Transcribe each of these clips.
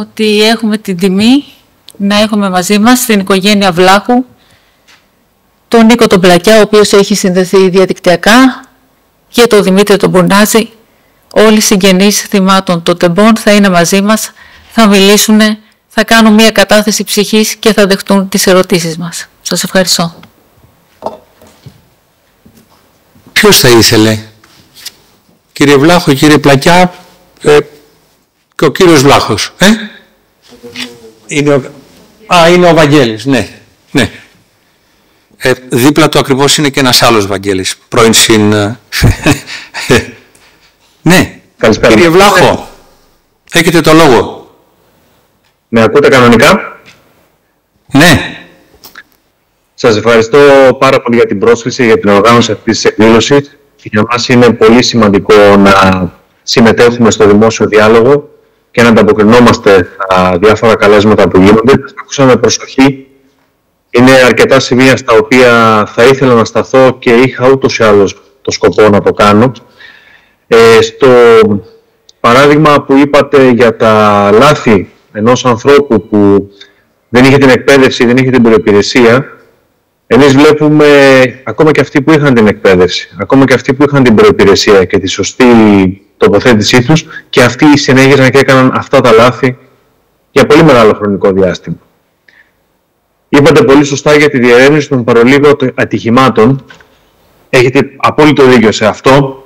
Ότι έχουμε την τιμή να έχουμε μαζί μας την οικογένεια Βλάχου, τον Νίκο τον Πλακιά, ο οποίος έχει συνδεθεί διαδικτυακά, και τον Δημήτρη τον Μπουρνάζη. Όλοι οι συγγενείς θυμάτων των τεμπών θα είναι μαζί μας, θα μιλήσουν, θα κάνουν μια κατάθεση ψυχής και θα δεχτούν τις ερωτήσεις μας. Σας ευχαριστώ. Ποιος θα ήθελε? Κύριε Βλάχο, κύριε Πλακιά, και ο κύριος Βλάχος. Είναι ο Βαγγέλης, ναι. Ναι. Δίπλα του ακριβώς είναι και ένας άλλος Βαγγέλης, πρώην Ναι. Καλησπέρα. Κύριε Βλάχο, έχετε το λόγο. Με ακούτε κανονικά? Ναι. Σας ευχαριστώ πάρα πολύ για την πρόσκληση, για την οργάνωση αυτής της εκδήλωσης. Για μας είναι πολύ σημαντικό να συμμετέχουμε στο δημόσιο διάλογο και να ανταποκρινόμαστε στα διάφορα καλέσματα που γίνονται. Σας ακούσαμε με προσοχή. Είναι αρκετά σημεία στα οποία θα ήθελα να σταθώ και είχα ούτως ή άλλως το σκοπό να το κάνω. Στο παράδειγμα που είπατε για τα λάθη ενός ανθρώπου που δεν είχε την εκπαίδευση, δεν είχε την προϋπηρεσία, εμείς βλέπουμε ακόμα και αυτοί που είχαν την εκπαίδευση, ακόμα και αυτοί που είχαν την προϋπηρεσία και τη σωστή τοποθέτησή τους, και αυτοί συνέχιζαν και έκαναν αυτά τα λάθη για πολύ μεγάλο χρονικό διάστημα. Είπατε πολύ σωστά για τη διερεύνηση των παρολίγων ατυχημάτων. Έχετε απόλυτο δίκιο σε αυτό.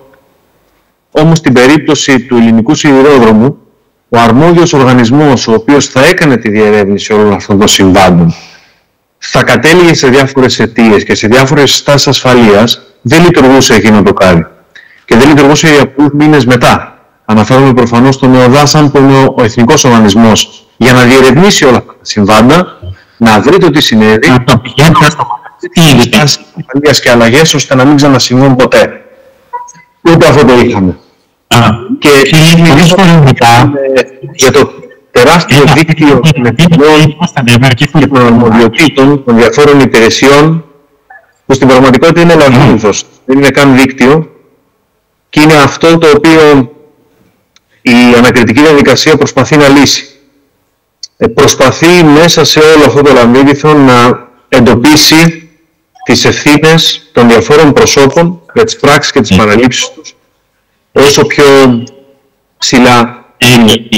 Όμως στην περίπτωση του ελληνικού σιδηρόδρομου, ο αρμόδιος οργανισμός ο οποίος θα έκανε τη διερεύνηση όλων αυτών των συμβάντων θα κατέληγε σε διάφορες αιτίες και σε διάφορες στάσεις ασφαλείας, δεν λειτουργούσε εκείνο το κάδι. Και δεν λειτουργούσε για πολλούς μήνες μετά. Αναφέρομαι προφανώς στον ΕΟΔΑΣΑΝ, που είναι ο εθνικός οργανισμός, για να διερευνήσει όλα αυτά τα συμβάντα, να βρει το τι συνέβη, να το πηγαίνει στο στάσεις ασφαλείας και αλλαγές, ώστε να μην ξανασυμβούν ποτέ. Ούτε αυτό το είχαμε. Και για το τεράστιο δίκτυο και των αρμοδιοτήτων των διαφόρων υπηρεσιών, που στην πραγματικότητα είναι λαβύρινθος, δεν είναι καν δίκτυο, και είναι αυτό το οποίο η ανακριτική διαδικασία προσπαθεί να λύσει. Προσπαθεί μέσα σε όλο αυτό το λαβύρινθο να εντοπίσει τις ευθύνες των διαφόρων προσώπων για τις πράξεις και τις παραλήψεις τους όσο πιο ψηλά είναι.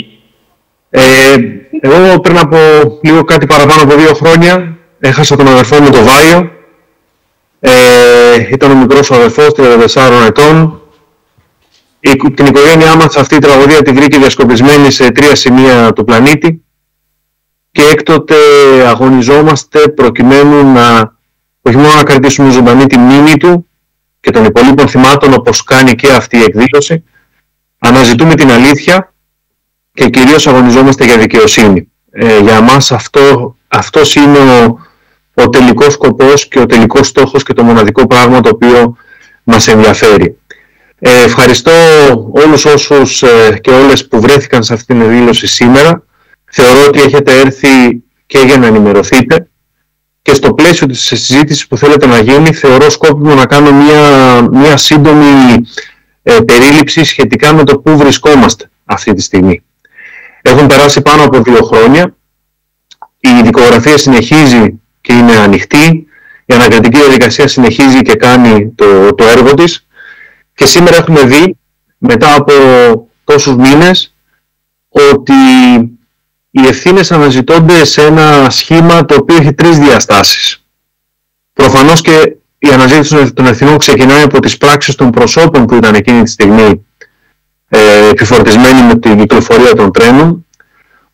Εγώ πριν από λίγο κάτι παραπάνω από 2 χρόνια έχασα τον αδερφό μου τον Βάιο. Ήταν ο μικρός ο αδερφός, 34 ετών. Την οικογένειά μας αυτή η τραγωδία τη βρήκε διασκοπισμένη σε 3 σημεία του πλανήτη και έκτοτε αγωνιζόμαστε προκειμένου να όχι μόνο να κρατήσουμε ζωντανή τη μνήμη του και των υπολείπων θυμάτων, όπως κάνει και αυτή η εκδήλωση, αναζητούμε την αλήθεια και κυρίως αγωνιζόμαστε για δικαιοσύνη. Για μας αυτός είναι ο τελικός σκοπός και ο τελικός στόχος και το μοναδικό πράγμα το οποίο μας ενδιαφέρει. Ευχαριστώ όλους όσους και όλες που βρέθηκαν σε αυτήν την εκδήλωση σήμερα. Θεωρώ ότι έχετε έρθει και για να ενημερωθείτε, και στο πλαίσιο της συζήτησης που θέλετε να γίνει, θεωρώ σκόπιμο να κάνω μια σύντομη περίληψη σχετικά με το πού βρισκόμαστε αυτή τη στιγμή. Έχουν περάσει πάνω από 2 χρόνια. Η δικογραφία συνεχίζει και είναι ανοιχτή. Η ανακριτική διαδικασία συνεχίζει και κάνει το έργο της. Και σήμερα έχουμε δει, μετά από τόσους μήνες, ότι οι ευθύνες αναζητώνται σε ένα σχήμα το οποίο έχει 3 διαστάσεις. Προφανώς και η αναζήτηση των ευθυνών ξεκινάει από τις πράξεις των προσώπων που ήταν εκείνη τη στιγμή επιφορτισμένοι με την κυκλοφορία των τρένων.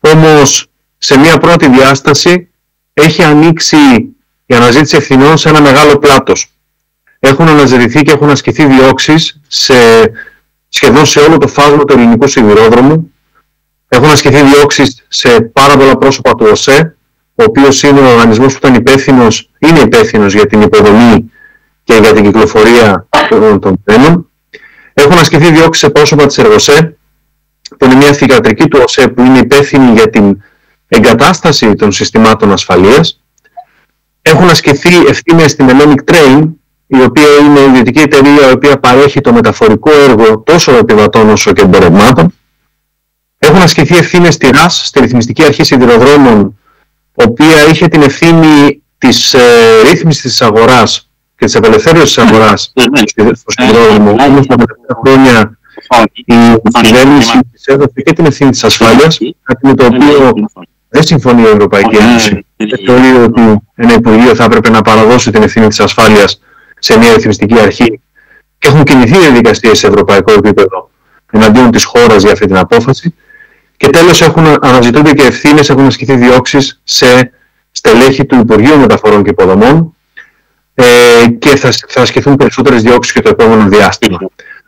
Όμως σε μια πρώτη διάσταση έχει ανοίξει η αναζήτηση ευθυνών σε ένα μεγάλο πλάτος. Έχουν αναζητηθεί και έχουν ασκηθεί διώξεις σχεδόν σε όλο το φάσμα του ελληνικού σιδηρόδρομου. Έχουν ασκηθεί διώξεις σε πάρα πολλά πρόσωπα του ΟΣΕ, ο οποίος είναι ο οργανισμός που είναι υπεύθυνος για την υποδομή και για την κυκλοφορία των τρένων. Έχουν ασκηθεί διώξεις σε πρόσωπα της ΕΡΓΟΣΕ, που είναι μια θυγατρική του ΟΣΕ που είναι υπεύθυνη για την εγκατάσταση των συστημάτων ασφαλείας. Έχουν ασκηθεί ευθύνες στην Hellenic Train, η οποία είναι η ιδιωτική εταιρεία η οποία παρέχει το μεταφορικό έργο τόσο επιβατών όσο και εμπορευμάτων. Έχουν ασκηθεί ευθύνες στη ΡΑΣ, στη Ρυθμιστική Αρχή Σιδηροδρόμων, οποία είχε την ευθύνη της ρύθμισης της αγοράς και της απελευθέρωσης της αγοράς στο σιδηρόδρομο. Όμως τα τελευταία χρόνια η κυβέρνηση της έδωσε και την ευθύνη της ασφάλειας, κάτι με το οποίο δεν συμφωνεί η Ευρωπαϊκή Ένωση. Θεωρεί ότι ένα Υπουργείο θα έπρεπε να παραδώσει την ευθύνη της ασφάλειας σε μια ρυθμιστική αρχή και έχουν κινηθεί διαδικασίες σε ευρωπαϊκό επίπεδο εναντίον της χώρας για αυτή την απόφαση. Και τέλος, αναζητούνται και ευθύνες, έχουν ασκηθεί διώξεις σε στελέχη του Υπουργείου Μεταφορών και Υποδομών και θα ασκηθούν περισσότερες διώξεις και το επόμενο διάστημα.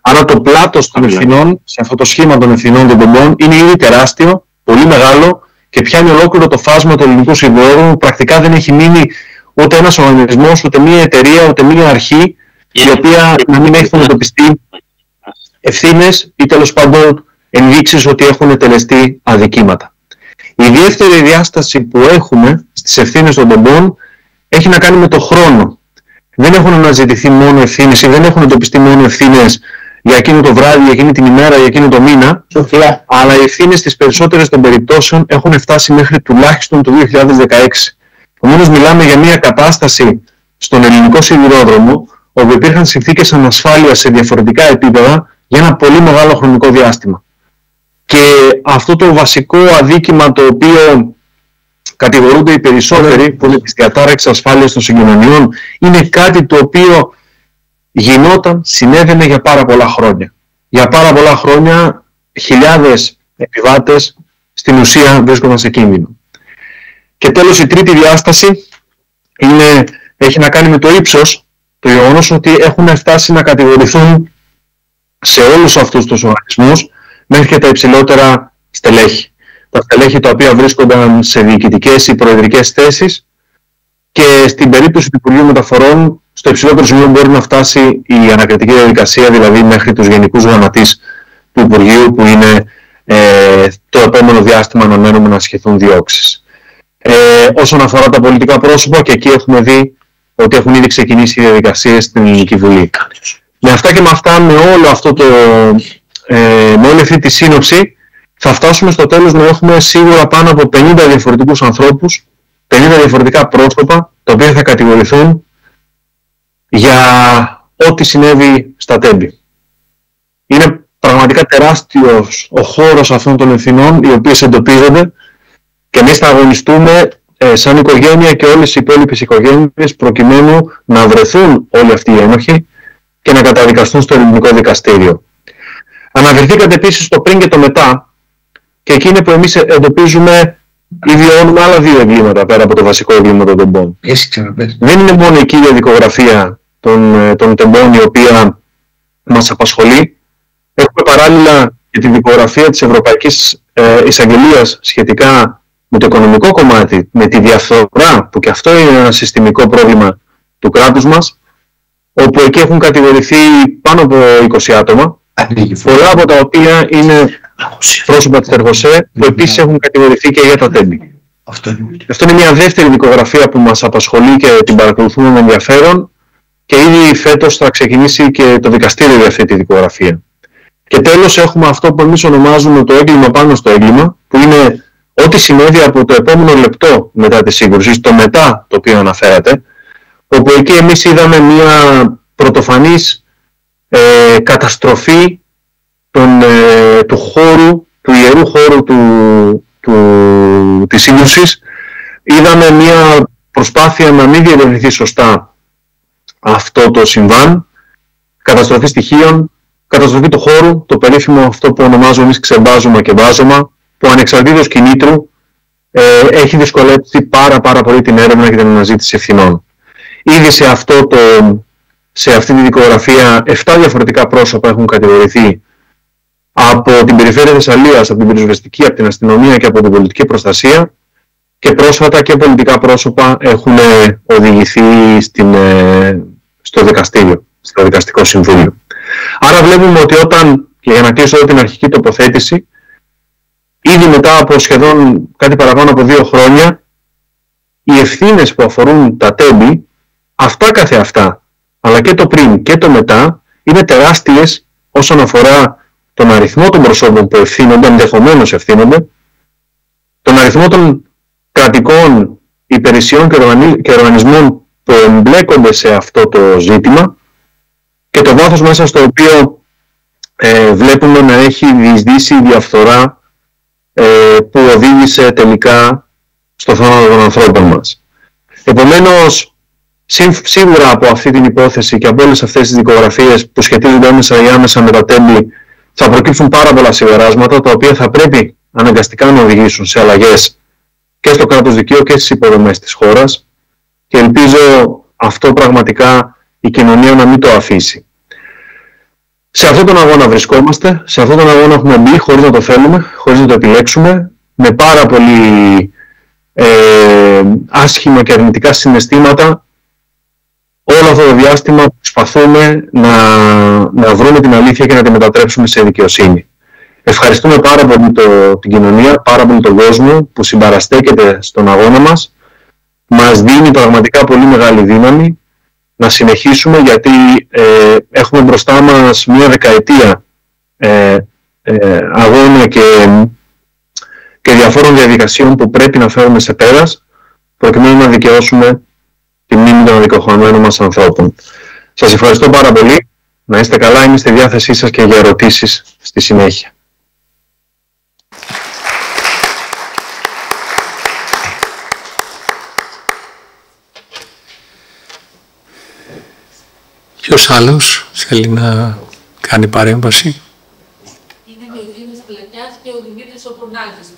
Άρα το πλάτος των ευθυνών, σε αυτό το σχήμα των ευθυνών των πομπών, είναι ήδη τεράστιο, πολύ μεγάλο και πιάνει ολόκληρο το φάσμα του ελληνικού σιδηρόδρομου. Πρακτικά δεν έχει μείνει ούτε ένας οργανισμός, ούτε μία εταιρεία, ούτε μία αρχή, η οποία να μην έχει αντιμετωπιστεί ευθύνες ή τέλος πάντων ενδείξεις ότι έχουν τελεστεί αδικήματα. Η δεύτερη διάσταση που έχουμε στις ευθύνες των πομπών έχει να κάνει με το χρόνο. Δεν έχουν αναζητηθεί μόνο ευθύνες ή δεν έχουν εντοπιστεί μόνο ευθύνες για εκείνο το βράδυ, για εκείνη την ημέρα, για εκείνο το μήνα, αλλά οι ευθύνες στις περισσότερες των περιπτώσεων έχουν φτάσει μέχρι τουλάχιστον το 2016. Επομένως μιλάμε για μια κατάσταση στον ελληνικό σιδηρόδρομο όπου υπήρχαν συνθήκες ανασφάλειας σε διαφορετικά επίπεδα για ένα πολύ μεγάλο χρονικό διάστημα. Και αυτό το βασικό αδίκημα το οποίο κατηγορούνται οι περισσότεροι, που είναι της διατάραξης ασφάλειας των συγκοινωνιών, είναι κάτι το οποίο συνέβαινε για πάρα πολλά χρόνια. Για πάρα πολλά χρόνια χιλιάδες επιβάτες στην ουσία βρίσκονταν σε κίνδυνο. Και τέλος, η τρίτη διάσταση έχει να κάνει με το ύψος, το γεγονός ότι έχουν φτάσει να κατηγορηθούν σε όλους αυτούς τους οργανισμούς μέχρι και τα υψηλότερα στελέχη. Τα στελέχη τα οποία βρίσκονταν σε διοικητικές ή προεδρικές θέσεις και στην περίπτωση του Υπουργείου Μεταφορών στο υψηλότερο σημείο μπορεί να φτάσει η ανακριτική διαδικασία, δηλαδή μέχρι τους γενικούς γραμματείς του Υπουργείου, που είναι το επόμενο διάστημα αναμένουμε να ασκηθούν διώξεις. Όσον αφορά τα πολιτικά πρόσωπα, και εκεί έχουμε δει ότι έχουν ήδη ξεκινήσει οι διαδικασίες στην Ελληνική Βουλή. Με αυτά και με αυτά, με όλο αυτό με όλη αυτή τη σύνοψη, θα φτάσουμε στο τέλος να έχουμε σίγουρα πάνω από 50 διαφορετικούς ανθρώπους, 50 διαφορετικά πρόσωπα, τα οποία θα κατηγορηθούν για ό,τι συνέβη στα Τέμπη. Είναι πραγματικά τεράστιος ο χώρος αυτών των ευθυνών, οι οποίες εντοπίζονται, και εμείς θα αγωνιστούμε σαν οικογένεια και όλες οι υπόλοιπες οικογένειες προκειμένου να βρεθούν όλοι αυτοί οι ένοχοι και να καταδικαστούν στο ελληνικό δικαστήριο. Αναφερθήκατε επίσης στο πριν και το μετά, και εκεί είναι που εμείς εντοπίζουμε ή βιώνουμε άλλα δύο εγκλήματα πέρα από το βασικό έγκλημα των τεμπών. Δεν είναι μόνο η κύρια δικογραφία των τεμπών η οποία μας απασχολεί. Έχουμε παράλληλα και τη δικογραφία της Ευρωπαϊκής Εισαγγελίας σχετικά με το οικονομικό κομμάτι, με τη διαφθορά, που και αυτό είναι ένα συστημικό πρόβλημα του κράτους μας, όπου εκεί έχουν κατηγορηθεί πάνω από 20 άτομα, πολλά από τα οποία είναι πρόσωπα της Εργοσέ, που επίσης έχουν κατηγορηθεί και για τα Τέμπη. Αυτό είναι μια δεύτερη δικογραφία που μας απασχολεί και την παρακολουθούμε με ενδιαφέρον, και ήδη φέτος θα ξεκινήσει και το δικαστήριο για αυτή τη δικογραφία. Και τέλος έχουμε αυτό που εμείς ονομάζουμε το έγκλημα πάνω στο έγκλημα, που είναι ό,τι συνέβη από το επόμενο λεπτό μετά τη σύγκρουση, το μετά το οποίο αναφέρατε, όπου εκεί εμείς είδαμε μια πρωτοφανής καταστροφή του χώρου, του ιερού χώρου της σύγκρουσης. Είδαμε μια προσπάθεια να μην διερευνηθεί σωστά αυτό το συμβάν, καταστροφή στοιχείων, καταστροφή του χώρου, το περίφημο αυτό που ονομάζουμε εμείς ξεμπάζωμα και βάζωμα, που ανεξαρτήτως κινήτρου έχει δυσκολέψει πάρα πολύ την έρευνα και την αναζήτηση ευθυνών. Ήδη σε αυτή τη δικογραφία 7 διαφορετικά πρόσωπα έχουν κατηγορηθεί από την περιφέρεια Θεσσαλίας, από την πυροσβεστική, από την αστυνομία και από την πολιτική προστασία, και πρόσφατα και πολιτικά πρόσωπα έχουν οδηγηθεί στο δικαστήριο, στο δικαστικό συμβούλιο. Άρα βλέπουμε ότι και για να κλείσω εδώ την αρχική τοποθέτηση, ήδη μετά από σχεδόν κάτι παραπάνω από 2 χρόνια, οι ευθύνες που αφορούν τα Τέμπη, αυτά καθεαυτά, αλλά και το πριν και το μετά, είναι τεράστιες όσον αφορά τον αριθμό των προσώπων που ευθύνονται, ενδεχομένως ευθύνονται, τον αριθμό των κρατικών υπηρεσιών και οργανισμών που εμπλέκονται σε αυτό το ζήτημα και το βάθος μέσα στο οποίο βλέπουμε να έχει διεισδύσει η διαφθορά που οδήγησε τελικά στο θάνατο των ανθρώπων μας. Επομένως, σίγουρα από αυτή την υπόθεση και από όλες αυτές τις δικογραφίες που σχετίζονται άμεσα ή άμεσα με τα τέμπη θα προκύψουν πάρα πολλά συμπεράσματα, τα οποία θα πρέπει αναγκαστικά να οδηγήσουν σε αλλαγές και στο κράτος δικαίου και στις υποδομές της χώρας, και ελπίζω αυτό πραγματικά η κοινωνία να μην το αφήσει. Σε αυτόν τον αγώνα βρισκόμαστε, σε αυτόν τον αγώνα έχουμε μπει χωρίς να το θέλουμε, χωρίς να το επιλέξουμε, με πάρα πολύ άσχημα και αρνητικά συναισθήματα. Όλο αυτό το διάστημα προσπαθούμε να βρούμε την αλήθεια και να τη μετατρέψουμε σε δικαιοσύνη. Ευχαριστούμε πάρα πολύ την κοινωνία, πάρα πολύ τον κόσμο που συμπαραστέκεται στον αγώνα μας. Μας δίνει πραγματικά πολύ μεγάλη δύναμη να συνεχίσουμε, γιατί έχουμε μπροστά μας μία δεκαετία αγώνα και διαφόρων διαδικασιών που πρέπει να φέρουμε σε πέρας προκειμένου να δικαιώσουμε τη μνήμη των αδικοχωμένων μας ανθρώπων. Σας ευχαριστώ πάρα πολύ. Να είστε καλά. Είμαι στη διάθεσή σας και για ερωτήσεις στη συνέχεια. Ποιος άλλος θέλει να κάνει παρέμβαση? Είναι ο Δημήτρης Πλακιάς και ο Δημήτρης Οπονάκης.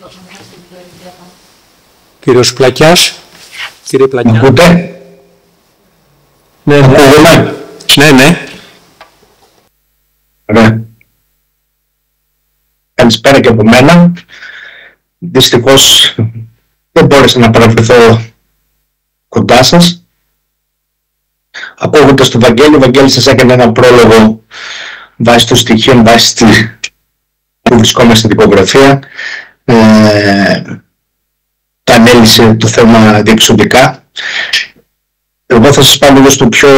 Κύριος Πλακιάς. Κύριε Πλακιά. Ακούτε? Ναι, Ναι. Ωραία. Καλησπέρα και από μένα. Δυστυχώς δεν μπόρεσα να παραβρεθώ κοντά σας. Ακούγοντας τον Βαγγέλη, ο Βαγγέλης σας έκανε ένα πρόλογο βάσει των στοιχείων, βάσει που βρισκόμαστε στην δικογραφία. Τα ανέλησε το θέμα διεξοδικά. Εγώ θα σας πάω λίγο στο πιο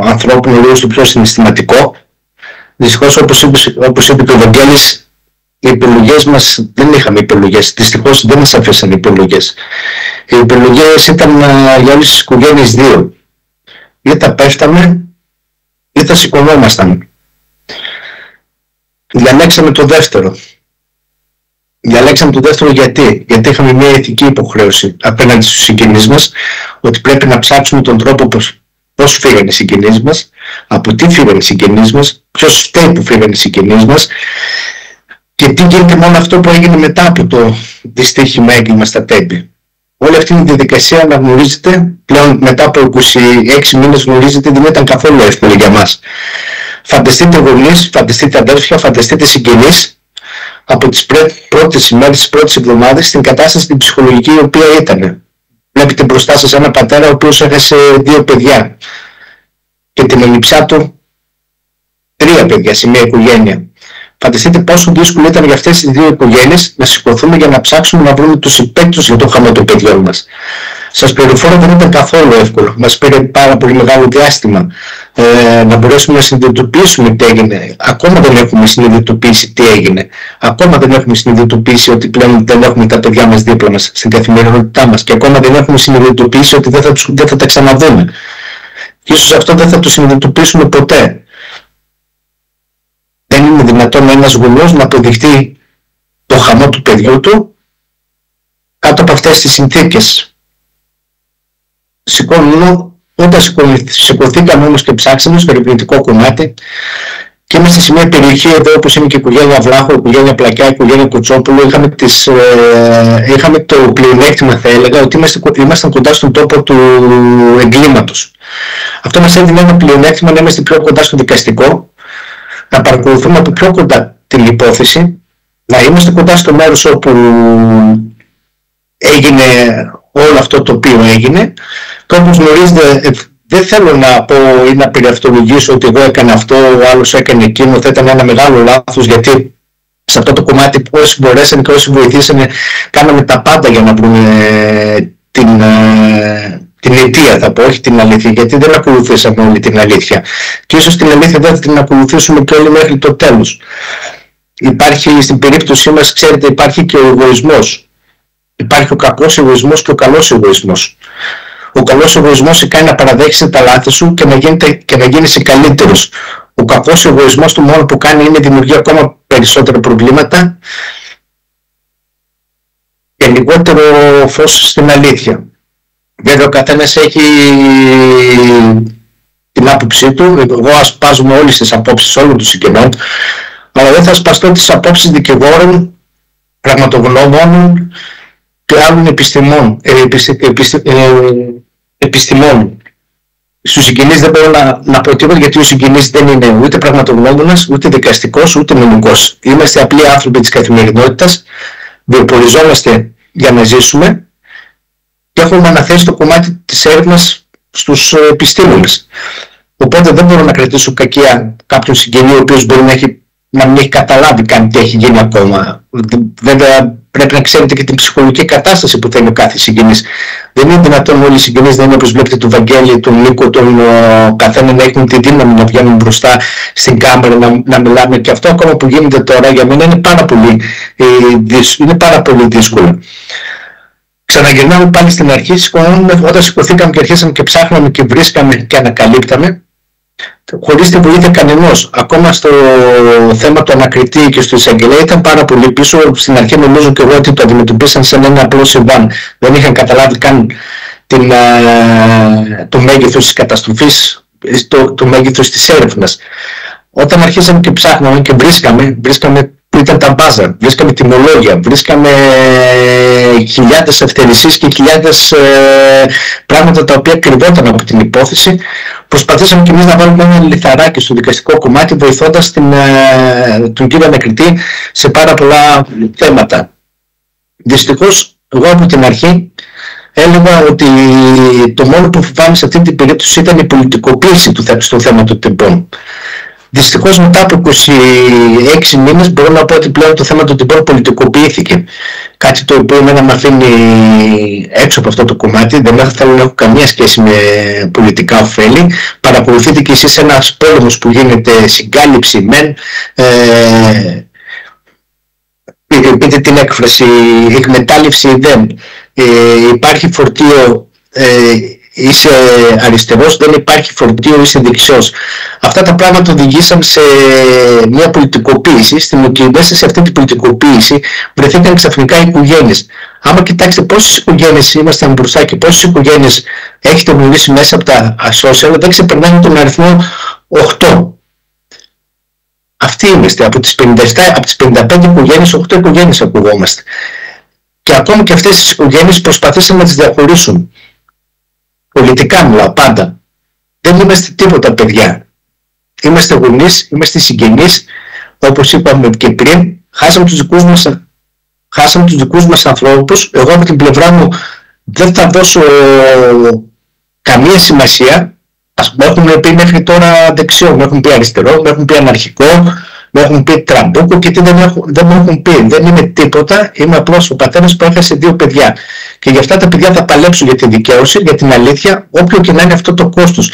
ανθρώπινο, λίγο στο πιο συναισθηματικό. Δυστυχώς, όπως είπε και ο Βαγγέλης, οι επιλογές μας, δεν είχαμε επιλογές. Δυστυχώς δεν μας αφήσαν επιλογές. Οι επιλογές ήταν για όλες τις οικογένειες δύο. Ή θα πέφταμε ή θα σηκωνόμασταν. Διαλέξαμε το δεύτερο. Διαλέξαμε το δεύτερο γιατί είχαμε μια ηθική υποχρέωση απέναντι στους συγγενείς μας, ότι πρέπει να ψάξουμε τον τρόπο πώς φύγανε οι συγγενείς μας, από τι φύγανε οι συγγενείς μας, ποιος φταίει που φύγανε οι συγγενείς μας και τι γίνεται με όλο αυτό που έγινε μετά από το δυστύχημα έγκλημα στα τέμπη. Όλη αυτή η διαδικασία αναγνωρίζεται πλέον μετά από 26 μήνες, γνωρίζετε, δεν ήταν καθόλου εύκολο για μας. Φανταστείτε γονείς, φανταστείτε αδέρφια, φανταστείτε συγγενείς από τις πρώτες ημέρες, τις πρώτες εβδομάδες, στην κατάσταση την ψυχολογική η οποία ήταν. Βλέπετε μπροστά σας έναν πατέρα ο οποίος έχασε 2 παιδιά και την ελλειψιά του 3 παιδιά σε μια οικογένεια. Φανταστείτε πόσο δύσκολο ήταν για αυτές τις 2 οικογένειες να σηκωθούμε για να ψάξουμε να βρούμε τους υπέκτους για το χαμό των παιδιών μας. Σας πληροφορώ, δεν ήταν καθόλου εύκολο. Μας πήρε πάρα πολύ μεγάλο διάστημα να μπορέσουμε να συνειδητοποιήσουμε τι έγινε. Ακόμα δεν έχουμε συνειδητοποιήσει τι έγινε. Ακόμα δεν έχουμε συνειδητοποιήσει ότι πλέον δεν έχουμε τα παιδιά μας δίπλα μας στην καθημερινότητά μας. Και ακόμα δεν έχουμε συνειδητοποιήσει ότι δεν θα τα ξαναδούμε. Και ίσως αυτό δεν θα το συνειδητοποιήσουμε ποτέ. Δεν είναι δυνατόν ένας γονιός να αποδειχτεί το χαμό του παιδιού του κάτω από αυτές τις συνθήκες. Όταν σηκωθήκαμε όμως και ψάξαμε στο ερευνητικό κομμάτι και είμαστε σε μια περιοχή εδώ όπως είναι και η οικογένεια Βλάχου, η οικογένεια Πλακιά, η οικογένεια Κουτσόπουλου, είχαμε το πλεονέκτημα, θα έλεγα, ότι ήμασταν κοντά στον τόπο του εγκλήματος. Αυτό μας έδινε ένα πλεονέκτημα να είμαστε πιο κοντά στο δικαστικό, να παρακολουθούμε από πιο κοντά την υπόθεση, να είμαστε κοντά στο μέρος όπου έγινε όλο αυτό το οποίο έγινε. Και όπως γνωρίζετε, δεν θέλω να πω ή να περιαυτολογήσω ότι εγώ έκανα αυτό, ο άλλος έκανε εκείνο, θα ήταν ένα μεγάλο λάθος, γιατί σε αυτό το κομμάτι που όσοι μπορέσαν και όσοι βοηθήσανε κάναμε τα πάντα για να βρούμε την αιτία, θα πω, όχι την αλήθεια, γιατί δεν ακολουθήσαμε όλη την αλήθεια και ίσως την αλήθεια δεν θα την ακολουθήσουμε και όλοι μέχρι το τέλος. Υπάρχει στην περίπτωσή μας, ξέρετε, υπάρχει και ο εγωισμός. Υπάρχει ο κακός εγωισμός και ο καλός εγωισμός. Ο καλός εγωισμός σε κάνει να παραδέχεσαι τα λάθη σου και να γίνεσαι καλύτερος. Ο κακός εγωισμός του μόνο που κάνει είναι δημιουργεί ακόμα περισσότερα προβλήματα και λιγότερο φως στην αλήθεια. Βέβαια ο καθένας έχει την άποψή του. Εγώ ασπάζομαι όλες τις απόψεις όλων των συγγενών, αλλά δεν θα ασπαστώ τις απόψεις δικηγόρων, πραγματογνώμων και άλλων επιστημών. Στους συγγενείς δεν μπορώ να πω τίποτα, γιατί ο συγγενής δεν είναι ούτε πραγματογνώμονας, ούτε δικαστικός, ούτε νομικός. Είμαστε απλοί άνθρωποι της καθημερινότητας, βιοποριζόμαστε για να ζήσουμε και έχουμε αναθέσει το κομμάτι της έρευνας στους επιστήμονες. Οπότε δεν μπορώ να κρατήσω κακία κάποιον συγγενή ο οποίος μπορεί να μην έχει καταλάβει καν τι έχει γίνει ακόμα. Βέβαια πρέπει να ξέρετε και την ψυχολογική κατάσταση που θέλει ο κάθε συγγενής. Δεν είναι δυνατόν όλοι οι συγγενείς να είναι όπως βλέπετε του Βαγγέλη, τον Νίκο, τον καθένα να έχουν τη δύναμη να βγαίνουν μπροστά στην κάμερα, να μιλάμε, και αυτό ακόμα που γίνεται τώρα για μένα είναι πάρα πολύ δύσκολο. Ξαναγυρνάμε πάλι στην αρχή, όταν σηκωθήκαμε και αρχίσαμε και ψάχναμε και βρίσκαμε και ανακαλύπταμε, χωρίς τη βοήθεια κανενός. Ακόμα στο θέμα του ανακριτή και στο εισαγγελέα ήταν πάρα πολύ πίσω. Στην αρχή νομίζω και εγώ ότι το αντιμετωπίσαν σαν ένα απλό συμβάν. Δεν είχαν καταλάβει καν το μέγεθος της καταστροφής, το μέγεθος της έρευνας. Όταν αρχίσαμε και ψάχναμε και βρίσκαμε που ήταν τα μπάζα, βρίσκαμε τιμολόγια, βρίσκαμε χιλιάδες ευθερησίες και χιλιάδες πράγματα τα οποία κρυβόταν από την υπόθεση. Προσπαθήσαμε και εμείς να βάλουμε ένα λιθαράκι στο δικαστικό κομμάτι, βοηθώντας τον κύριο ανακριτή σε πάρα πολλά θέματα. Δυστυχώς, εγώ από την αρχή έλεγα ότι το μόνο που φοβάμαι σε αυτή την περίπτωση ήταν η πολιτικοποίηση στο θέμα των τεμπών. Δυστυχώς μετά από 26 μήνες μπορώ να πω ότι πλέον το θέμα των τεμπών πολιτικοποιήθηκε. Κάτι το οποίο εμένα με αφήνει έξω από αυτό το κομμάτι. Δεν θέλω να έχω καμία σχέση με πολιτικά ωφέλη. Παρακολουθείτε και εσείς ένας πόλεμος που γίνεται, συγκάλυψη μεν, πείτε την έκφραση, εκμετάλλευση δεν. Υπάρχει φορτίο, είσαι αριστερός, δεν υπάρχει φορτίο, είσαι δεξιός. Αυτά τα πράγματα οδηγήσαν σε μια πολιτικοποίηση, στην οποία μέσα σε αυτή την πολιτικοποίηση βρεθήκαν ξαφνικά οι οικογένειες. Άμα κοιτάξετε πόσες οικογένειες ήμασταν μπροστά και πόσες οικογένειες έχετε γνωρίσει μέσα από τα social, δεν ξεπερνάνε τον αριθμό 8. Αυτοί είμαστε, από τις 55 οικογένειες, 8 οικογένειες ακουγόμαστε. Και ακόμα και αυτές τις οικογένειες προσπαθήσαμε να τις διαχωρίσουν. Πολιτικά μιλάω πάντα. Δεν είμαστε τίποτα παιδιά. Είμαστε γονείς, είμαστε συγγενείς, όπως είπαμε και πριν, χάσαμε τους δικούς μας ανθρώπους. Εγώ από την πλευρά μου δεν θα δώσω καμία σημασία. Με έχουν πει μέχρι τώρα δεξιό, με έχουν πει αριστερό, με έχουν πει αναρχικό, με έχουν πει τραμπούκο και τι δεν μου έχουν πει. Δεν είμαι τίποτα, είμαι απλώς ο πατέρας που έχασε 2 παιδιά. Και για αυτά τα παιδιά θα παλέψω για τη δικαίωση, για την αλήθεια, όποιο και να είναι αυτό το κόστος.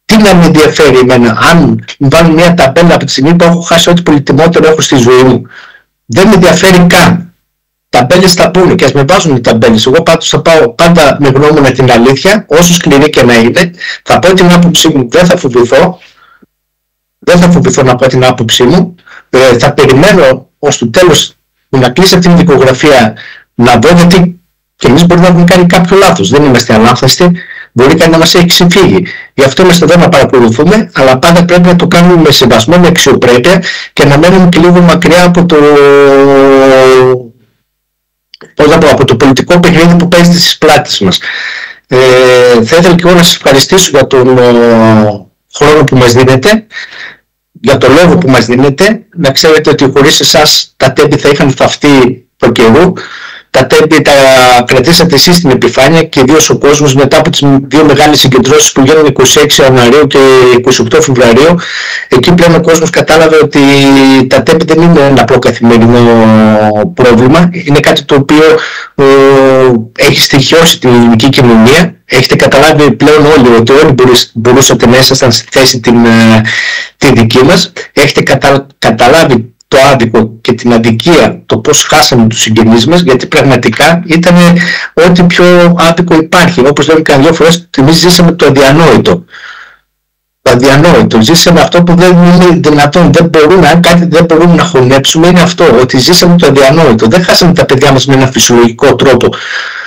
Τι να με ενδιαφέρει εμένα, αν μου βάλουν μια ταμπέλα από τη στιγμή που έχω χάσει ό,τι πολυτιμότερο έχω στη ζωή μου. Δεν με ενδιαφέρει καν. Ταμπέλες θα πούνε και ας με βάζουν οι ταμπέλες. Εγώ πάντως θα πάω πάντα με γνώμονα την αλήθεια, όσο σκληρή και να είναι. Θα πω την άποψή μου, δεν θα φοβηθώ. Δεν θα φοβηθώ να πω την άποψή μου. Θα περιμένω ως το τέλος που να κλείσει αυτή την δικογραφία, να δω, γιατί και εμείς μπορεί να έχουμε κάνει κάποιο λάθος. Δεν είμαστε ανάφραστοι. Μπορεί κανένα να μας έχει ξεφύγει. Γι' αυτό είμαστε εδώ να παρακολουθούμε, αλλά πάντα πρέπει να το κάνουμε με σεβασμό, με αξιοπρέπεια και να μένουμε και λίγο μακριά από από το πολιτικό παιχνίδι που παίζεται στις πλάτες μας. Θα ήθελα και εγώ να σας ευχαριστήσω για τον χρόνο που μας δίνετε, για το λόγο που μας δίνετε. Να ξέρετε ότι χωρίς εσάς τα τέμπη θα είχαν θαυτεί το καιρού. Τα τέμπη τα κρατήσατε εσείς στην επιφάνεια και ιδίως ο κόσμος μετά από τις 2 μεγάλες συγκεντρώσεις που γίνανε 26 Ιανουαρίου και 28 Φεβρουαρίου. Εκεί πλέον ο κόσμος κατάλαβε ότι τα τέμπη δεν είναι ένα απλό καθημερινό πρόβλημα. Είναι κάτι το οποίο έχει στοιχειώσει την ελληνική κοινωνία. Έχετε καταλάβει πλέον όλοι ότι όλοι μπορούσατε να ήσασταν στη θέση τη δική μας. Έχετε καταλάβει το άδικο και την αδικία, το πώς χάσαμε τους συγγενείς μας, γιατί πραγματικά ήταν ό,τι πιο άδικο υπάρχει. Όπως λέμε και δύο φορές, εμείς ζήσαμε το αδιανόητο. Το αδιανόητο. Ζήσαμε αυτό που δεν είναι δυνατόν. Δεν μπορούμε, αν κάτι δεν μπορούμε να χωνέψουμε, είναι αυτό. Ότι ζήσαμε το αδιανόητο. Δεν χάσαμε τα παιδιά μας με ένα φυσιολογικό τρόπο.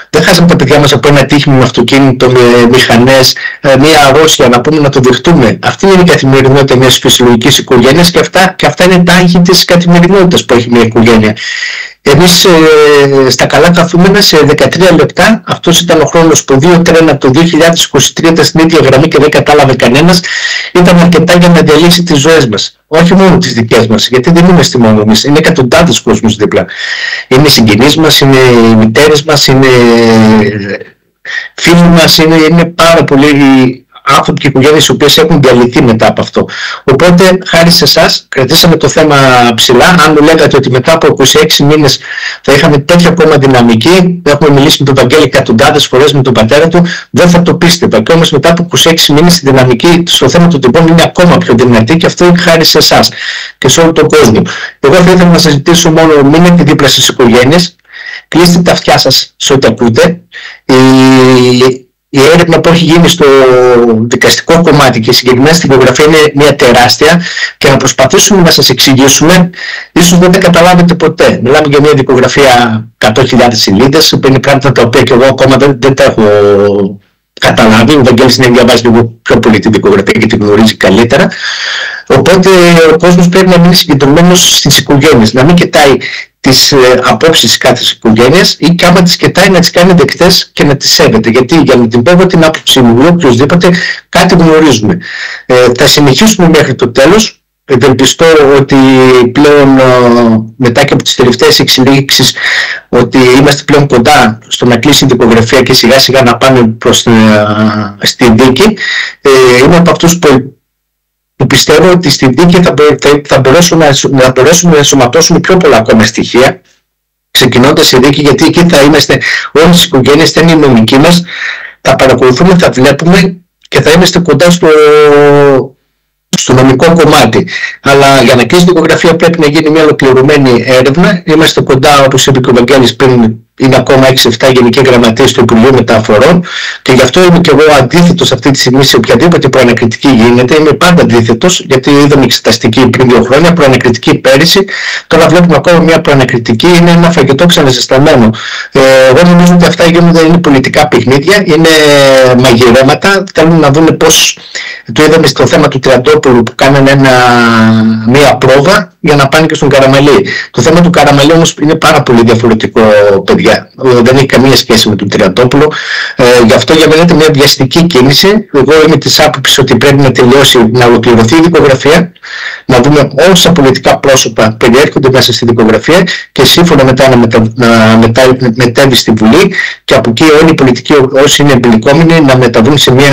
Δεν χάσαμε τα παιδιά μας από ένα τύχημα με αυτοκίνητο, με μηχανές, μια αρρώστια, να πούμε να το δεχτούμε. Αυτή είναι η καθημερινότητα μιας φυσιολογικής οικογένειας και αυτά είναι τα άγχη της καθημερινότητας που έχει μια οικογένεια. Εμείς στα καλά καθούμενα σε 13 λεπτά, αυτός ήταν ο χρόνος που 2 τρένα το 2023 ήταν στην ίδια γραμμή και δεν κατάλαβε κανένας, ήταν αρκετά για να διαλύσει τις ζωές μας. Όχι μόνο τις δικές μας, γιατί δεν είμαστε μόνο εμείς, είναι εκατοντάδες κόσμους δίπλα. Είναι οι συγγενείς μας, είναι οι μητέρες μας, είναι φίλοι μας, είναι πάρα πολλοί άνθρωποι και οικογένειες οι οποίες έχουν διαλυθεί μετά από αυτό. Οπότε, χάρη σε εσάς, κρατήσαμε το θέμα ψηλά. Αν μου λέγατε ότι μετά από 26 μήνες θα είχαμε τέτοια ακόμα δυναμική, έχουμε μιλήσει με τον Βαγγέλη εκατοντάδες φορές, με τον πατέρα του, δεν θα το πίστευα. Και όμως μετά από 26 μήνες η δυναμική στο θέμα του τυπών είναι ακόμα πιο δυνατή και αυτό είναι χάρη σε εσάς και σε όλο τον κόσμο. Εγώ θα ήθελα να σας ζητήσω μόνο, μείνετε δίπλα στις οικογένειες, κλείστε τα αυτιά σας σε ό,τι ακούτε. Η έρευνα που έχει γίνει στο δικαστικό κομμάτι και συγκεκριμένα στην δικογραφία είναι μια τεράστια και να προσπαθήσουμε να σας εξηγήσουμε, ίσως δεν τα καταλάβετε ποτέ. Μιλάμε για μια δικογραφία 100.000 σελίδες, που είναι πράγματα τα οποία και εγώ ακόμα δεν τα έχω καταλάβει. Ο Βαγγέλης είναι διαβάζει λίγο πιο πολύ τη δικογραφία και την γνωρίζει καλύτερα. Οπότε ο κόσμος πρέπει να μείνει συγκεντρωμένος στις οικογένειες, να μην κοιτάει τις απόψεις της κάθε οικογένειας ή και άμα τις κοιτάει να τις κάνει δεκτές και να τις σέβεται. Γιατί για να την πω την άποψή μου ή οποιοσδήποτε κάτι γνωρίζουμε. Θα συνεχίσουμε μέχρι το τέλος. Ευελπιστώ ότι πλέον μετά και από τις τελευταίες εξελίξεις ότι είμαστε πλέον κοντά στο να κλείσει η δικογραφία και σιγά σιγά να πάμε προς στη δίκη. Είμαι από αυτούς που πιστεύω ότι στη δίκη θα μπορέσουμε να ενσωματώσουμε πιο πολλά ακόμα στοιχεία ξεκινώντας η δίκη, γιατί εκεί θα είμαστε όλες οι οικογένειες, θα είναι οι νομικοί μας, θα παρακολουθούμε, θα βλέπουμε και θα είμαστε κοντά στο νομικό κομμάτι. Αλλά για να κλείσει η δικογραφία πρέπει να γίνει μια ολοκληρωμένη έρευνα. Είμαστε κοντά, όπως είπε και ο Βαγγέλης πριν, είναι ακόμα 6-7 γενικοί γραμματείες του Υπουργείου Μεταφορών και γι' αυτό είμαι και εγώ αντίθετος αυτή τη στιγμή σε οποιαδήποτε προανακριτική γίνεται. Είμαι πάντα αντίθετος, γιατί είδαμε εξεταστική πριν 2 χρόνια, προανακριτική πέρυσι. Τώρα βλέπουμε ακόμα μια προανακριτική, είναι ένα φαγητό ξαναζεσταμένο. Εγώ νομίζω ότι αυτά γίνονται, είναι πολιτικά παιχνίδια, είναι μαγειρέματα. Θέλουν να δουν πώς. Το είδαμε στο θέμα του Τριαντόπουλου που κάνανε μία πρόβα για να πάνε και στον Καραμαλή. Το θέμα του Καραμαλή όμως είναι πάρα πολύ διαφορετικό, παιδιά. Δεν έχει καμία σχέση με τον Τριαντόπουλο. Γι' αυτό για μένα είναι μια βιαστική κίνηση. Εγώ είμαι της άποψης ότι πρέπει να τελειώσει, να ολοκληρωθεί η δικογραφία, να δούμε όσα πολιτικά πρόσωπα περιέρχονται μέσα στη δικογραφία και σύμφωνα μετά να μετέβει στη Βουλή και από εκεί όλοι οι πολιτικοί όσοι είναι εμπλεκόμενοι να μεταβούν σε μια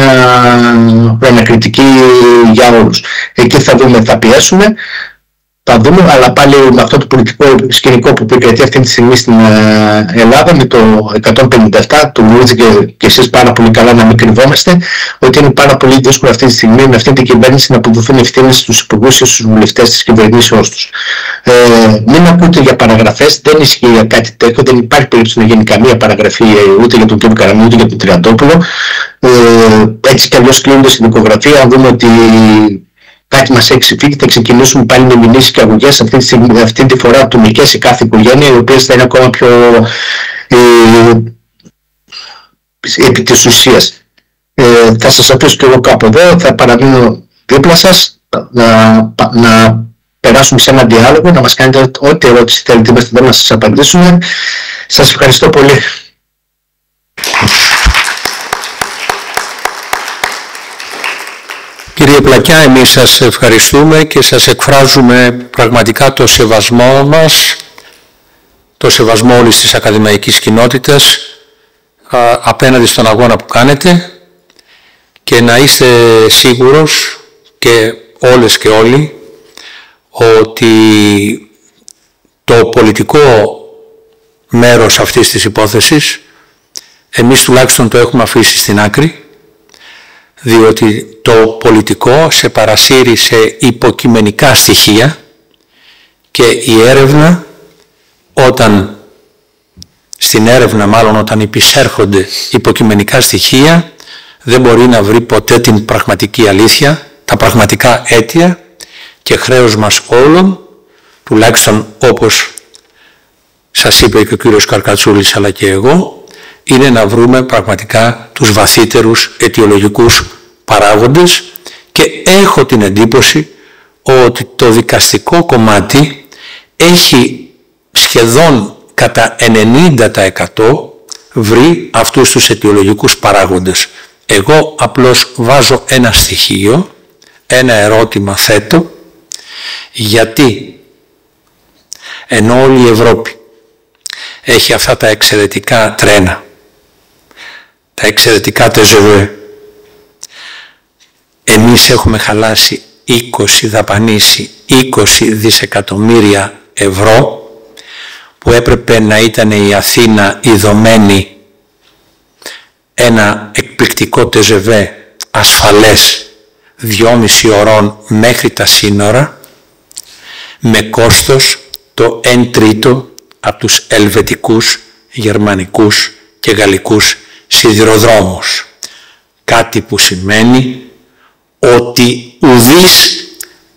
προανακριτική για όλους. Εκεί θα δούμε, θα πιέσουμε. Θα δούμε, αλλά πάλι με αυτό το πολιτικό σκηνικό που επικρατεί αυτή τη στιγμή στην Ελλάδα με το 157, το γνωρίζετε και εσείς πάρα πολύ καλά, να μην κρυβόμαστε, ότι είναι πάρα πολύ δύσκολο αυτή τη στιγμή με αυτή την κυβέρνηση να αποδοθούν ευθύνες στους υπουργούς και στους βουλευτές της κυβερνήσεώς τους. Μην ακούτε για παραγραφές, δεν ισχύει για κάτι τέτοιο, δεν υπάρχει περίπτωση να γίνει καμία παραγραφή ούτε για τον κ. Καραμαλή ούτε για τον Τριαντόπουλο. Έτσι κι αλλιώς κλείνοντας την δικογραφία, αν δούμε ότι κάτι μας έχει ξεφύγει, θα ξεκινήσουμε πάλι με μηνύσεις και αγωγές αυτή τη φορά ατομικές σε κάθε οικογένεια, οι οποίες θα είναι ακόμα πιο επί της ουσίας. Θα σας αφήσω και εγώ κάπου εδώ, θα παραμείνω δίπλα σας, να περάσουμε σε ένα διάλογο, να μας κάνετε ό,τι ερώτηση θέλετε, είμαστε εδώ να σας απαντήσουμε. Σας ευχαριστώ πολύ. Κύριε Πλακιά, εμείς σας ευχαριστούμε και σας εκφράζουμε πραγματικά το σεβασμό μας, το σεβασμό όλης της ακαδημαϊκής κοινότητας απέναντι στον αγώνα που κάνετε και να είστε σίγουρος και όλες και όλοι ότι το πολιτικό μέρος αυτής της υπόθεσης εμείς τουλάχιστον το έχουμε αφήσει στην άκρη, διότι το πολιτικό σε παρασύρει σε υποκειμενικά στοιχεία Και η έρευνα, στην έρευνα μάλλον όταν υπησέρχονται υποκειμενικά στοιχεία, δεν μπορεί να βρει ποτέ την πραγματική αλήθεια, τα πραγματικά αίτια, και χρέος μας όλων, τουλάχιστον όπως σας είπε και ο κύριος Καρκατσούλης αλλά και εγώ, είναι να βρούμε πραγματικά τους βαθύτερους αιτιολογικούς παράγοντες, και έχω την εντύπωση ότι το δικαστικό κομμάτι έχει σχεδόν κατά 90% βρει αυτούς τους αιτιολογικούς παράγοντες. Εγώ απλώς βάζω ένα στοιχείο, ένα ερώτημα θέτω, γιατί ενώ όλη η Ευρώπη έχει αυτά τα εξαιρετικά τρένα, τα εξαιρετικά TGV, εμείς έχουμε χαλάσει 20 δισεκατομμύρια ευρώ, που έπρεπε να ήταν η Αθήνα ειδωμένη ένα εκπληκτικό TGV ασφαλές 2,5 ωρών μέχρι τα σύνορα, με κόστος το 1/3 από τους ελβετικούς, γερμανικούς και γαλλικούς σιδηροδρόμους. Κάτι που σημαίνει ότι ουδής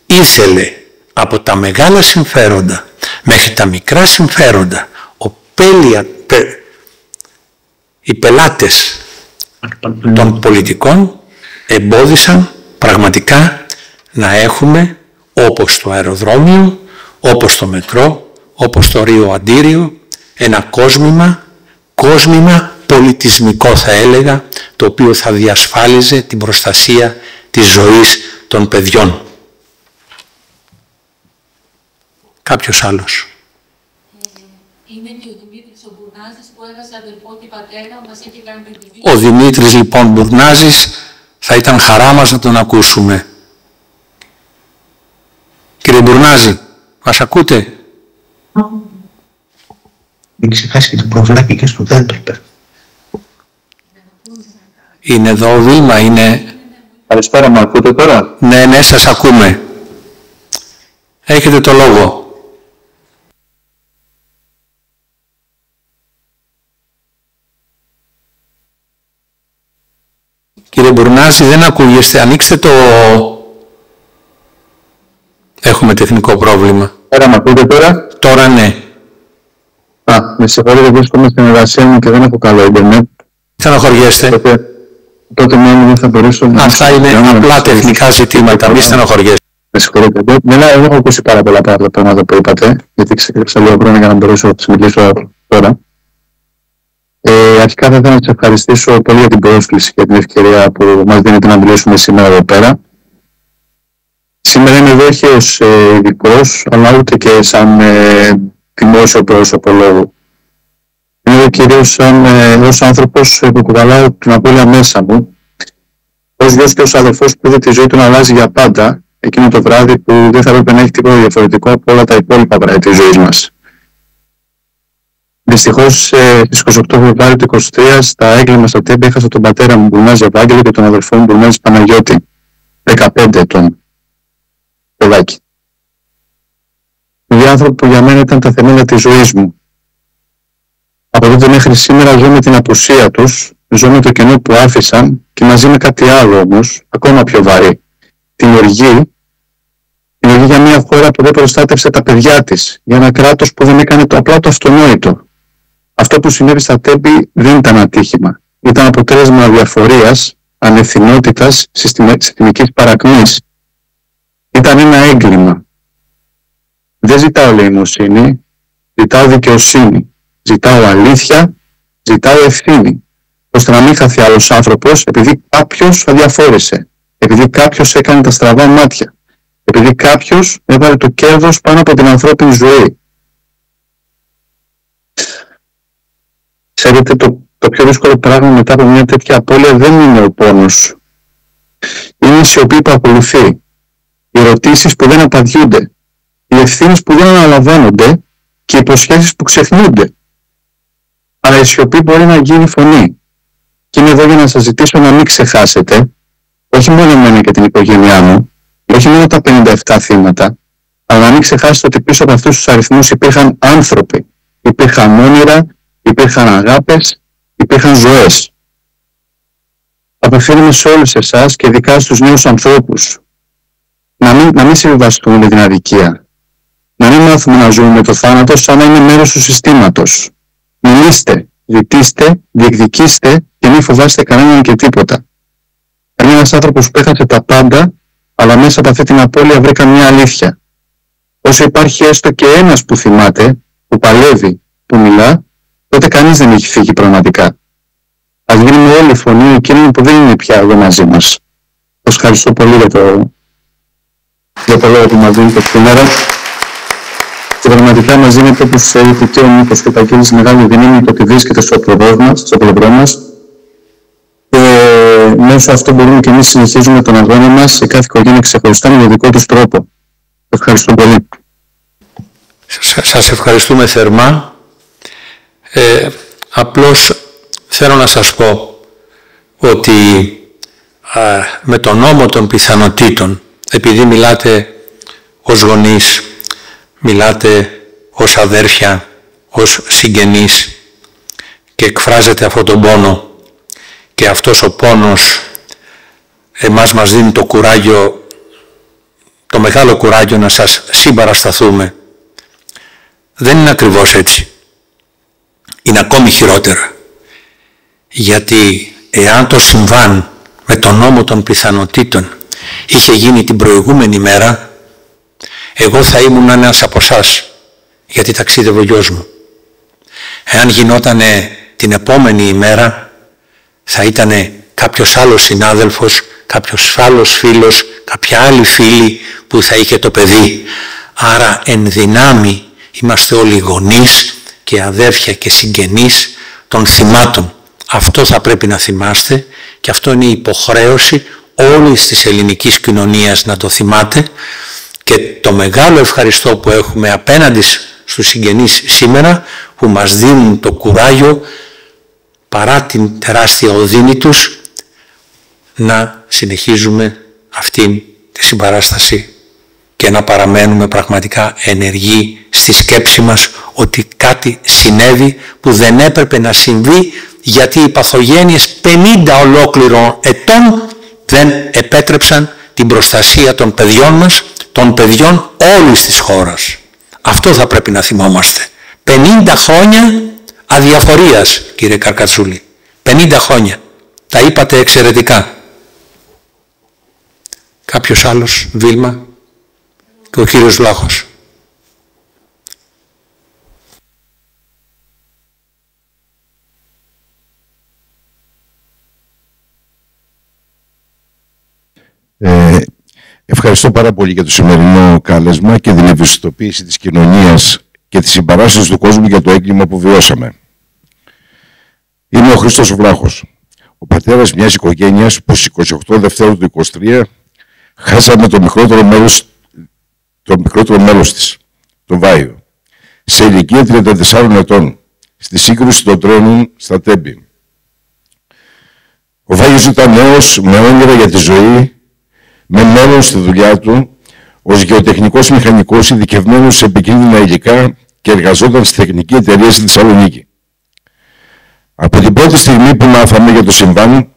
ήθελε από τα μεγάλα συμφέροντα μέχρι τα μικρά συμφέροντα, οι πελάτες των πολιτικών εμπόδισαν πραγματικά να έχουμε, όπως το αεροδρόμιο, όπως το μετρό, όπως το Ρίο Αντίριο, ένα κόσμημα πολιτισμικό θα έλεγα, το οποίο θα διασφάλιζε την προστασία της ζωής των παιδιών. Κάποιος άλλος. Είναι και ο Δημήτρης ο Μπουρνάζης που έχασε αδελφό και πατέρα, μας έχει κάνει την τιμή. Ο Δημήτρης λοιπόν Μπουρνάζης, θα ήταν χαρά μας να τον ακούσουμε. Κύριε Μπουρνάζη, μας ακούτε? Μην ξεχάσει και το προβλάκι και στο δέντρο. Είναι εδώ ο Βίλμα, είναι... Καλησπέρα, με ακούτε τώρα? Ναι, σας ακούμε. Έχετε το λόγο. Κύριε Μπουρνάζη, δεν ακούγεστε. Ανοίξτε το... Έχουμε τεχνικό πρόβλημα. Πέρα, με ακούτε τώρα? Τώρα ναι. Με συγχωρείτε, βρίσκομαι στην εργασία μου και δεν έχω καλό ίντερνετ. Στενοχωριέστε. Τότε μόνο δεν θα μπορέσω να... Αυτά είναι απλά τεχνικά ζητήματα, μη στενοχωριέστε. Με συγχωρείτε. Δεν έχω ακούσει πάρα πολλά πράγματα που είπατε, γιατί ξεκίνησα λίγο χρόνο για να μπορέσω να σας μιλήσω τώρα. Αρχικά θα ήθελα να σας ευχαριστήσω πολύ για την πρόσκληση και την ευκαιρία που μας δίνετε να μιλήσουμε σήμερα εδώ πέρα. Σήμερα είμαι εδώ όχι ως ειδικός, αλλά ούτε και σαν δημόσιο πρόσωπο λόγου. Είμαι εδώ κυρίως ως άνθρωπος που κουβαλάω την απώλεια μέσα μου, ως γιος και ως αδελφός που είδε τη ζωή του να αλλάζει για πάντα, εκείνο το βράδυ που δεν θα έπρεπε να έχει τίποτα διαφορετικό από όλα τα υπόλοιπα βράδυ της ζωής μας. Δυστυχώς, στις 28 Φεβρουάριου του 2023, στα έγκλημα στα Τέμπη, έχασα τον πατέρα μου Μπουρνάζη Ευάγγελο και τον αδελφό μου Μπουρνάζη Παναγιώτη, 15 ετών, παιδάκι. Δύο άνθρωποι που για μένα ήταν τα θεμέλια της ζωής μου. Από τότε μέχρι σήμερα ζω με την απουσία τους, ζω με το κενό που άφησαν και μαζί με κάτι άλλο όμως, ακόμα πιο βαρύ. Την οργή για μια χώρα που δεν προστάτευσε τα παιδιά της, για ένα κράτος που δεν έκανε το απλά το αυτονόητο. Αυτό που συνέβη στα Τέμπη δεν ήταν ατύχημα. Ήταν αποτέλεσμα αδιαφορίας, ανευθυνότητας, συστημικής παρακμής. Ήταν ένα έγκλημα. Δεν ζητάω ελεημοσύνη, ζητάω δικαιοσύνη. Ζητάω αλήθεια, ζητάω ευθύνη. Ώστε να μην χαθεί άλλος άνθρωπος επειδή κάποιος αδιαφόρησε, επειδή κάποιος έκανε τα στραβά μάτια, επειδή κάποιος έβαλε το κέρδος πάνω από την ανθρώπινη ζωή. Ξέρετε, το πιο δύσκολο πράγμα μετά από μια τέτοια απώλεια δεν είναι ο πόνος. Είναι η σιωπή που ακολουθεί, οι ερωτήσεις που δεν απαντιούνται, οι ευθύνες που δεν αναλαμβάνονται και οι υποσχέσεις που ξεχνιούνται. Αλλά η σιωπή μπορεί να γίνει φωνή. Και είμαι εδώ για να σας ζητήσω να μην ξεχάσετε, όχι μόνο εμένα και την οικογένειά μου, όχι μόνο τα 57 θύματα, Αλλά να μην ξεχάσετε ότι πίσω από αυτούς τους αριθμούς υπήρχαν άνθρωποι, υπήρχαν όνειρα, υπήρχαν αγάπες, υπήρχαν ζωές. Απευθύνομαι σε όλους εσάς και ειδικά στους νέους ανθρώπους να μην συμβιβαστούμε με την αδικία. Να μην μάθουμε να ζούμε με το θάνατο σαν να είναι μέρος του συστήματος. Μιλήστε, ζητήστε, διεκδικήστε και μην φοβάστε κανέναν και τίποτα. Είναι ένας άνθρωπος που έχασε τα πάντα, αλλά μέσα από αυτή την απώλεια βρήκα μια αλήθεια. Όσο υπάρχει έστω και ένας που θυμάται, που παλεύει, που μιλά, τότε κανείς δεν έχει φύγει πραγματικά. Ας γίνουμε όλη η φωνή εκείνων που δεν είναι πια εδώ μαζί μας. Σας ευχαριστώ πολύ για το λόγο που μας δίνετε σήμερα. Και πραγματικά μας δίνετε, όπως είπε και ο Νίκος και τα κύριες, μεγάλη δύναμη το ότι βρίσκεται στο πλευρό μας. Και μέσω αυτό μπορούμε και εμείς συνεχίζουμε τον αγώνα μας σε κάθε οικογένεια ξεχωριστά με τον δικό τους τρόπο. Ευχαριστώ πολύ. Σας ευχαριστούμε θερμά. Απλώς θέλω να σας πω ότι με τον νόμο των πιθανοτήτων, επειδή μιλάτε ως γονείς, μιλάτε ως αδέρφια, ως συγγενείς και εκφράζετε αυτόν τον πόνο και αυτός ο πόνος εμάς μας δίνει το κουράγιο, το μεγάλο κουράγιο να σας συμπαρασταθούμε. Δεν είναι ακριβώς έτσι. Είναι ακόμη χειρότερα. Γιατί εάν το συμβάν με τον νόμο των πιθανοτήτων είχε γίνει την προηγούμενη μέρα, εγώ θα ήμουν ένας από εσάς, γιατί ταξίδευε ο γιος μου. Εάν γινότανε την επόμενη ημέρα, θα ήτανε κάποιος άλλος συνάδελφος, κάποιος άλλος φίλος, κάποια άλλη φίλη που θα είχε το παιδί. Άρα εν δυνάμει είμαστε όλοι γονείς και αδέρφια και συγγενείς των θυμάτων. Αυτό θα πρέπει να θυμάστε και αυτό είναι η υποχρέωση όλης της ελληνικής κοινωνίας να το θυμάται. Και το μεγάλο ευχαριστώ που έχουμε απέναντι στους συγγενείς σήμερα που μας δίνουν το κουράγιο παρά την τεράστια οδύνη τους να συνεχίζουμε αυτήν τη συμπαράσταση και να παραμένουμε πραγματικά ενεργοί στη σκέψη μας ότι κάτι συνέβη που δεν έπρεπε να συμβεί, γιατί οι παθογένειες 50 ολόκληρων ετών δεν επέτρεψαν την προστασία των παιδιών μας, των παιδιών όλης της χώρας. Αυτό θα πρέπει να θυμόμαστε. 50 χρόνια αδιαφορίας, κύριε Καρκατσούλη. 50 χρόνια. Τα είπατε εξαιρετικά. Κάποιος άλλος, Βίλμα, και ο κύριος Βλάχος. Ευχαριστώ πάρα πολύ για το σημερινό κάλεσμα και την ευαισθητοποίηση της κοινωνίας και τη συμπαράσταση του κόσμου για το έγκλημα που βιώσαμε. Είμαι ο Χρήστος Βλάχος, ο πατέρας μιας οικογένειας που στις 28 Δευτέρου του 23 χάσαμε το μικρότερο μέλος της, τον Βάιο, σε ηλικία 34 ετών, στη σύγκρουση των τρένων στα Τέμπη. Ο Βάιος ήταν νέος, με όνειρα για τη ζωή, με μέλλον στη δουλειά του, ως γεωτεχνικός μηχανικός ειδικευμένος σε επικίνδυνα υλικά και εργαζόταν στη τεχνική εταιρεία στη Θεσσαλονίκη. Από την πρώτη στιγμή που μάθαμε για το συμβάν,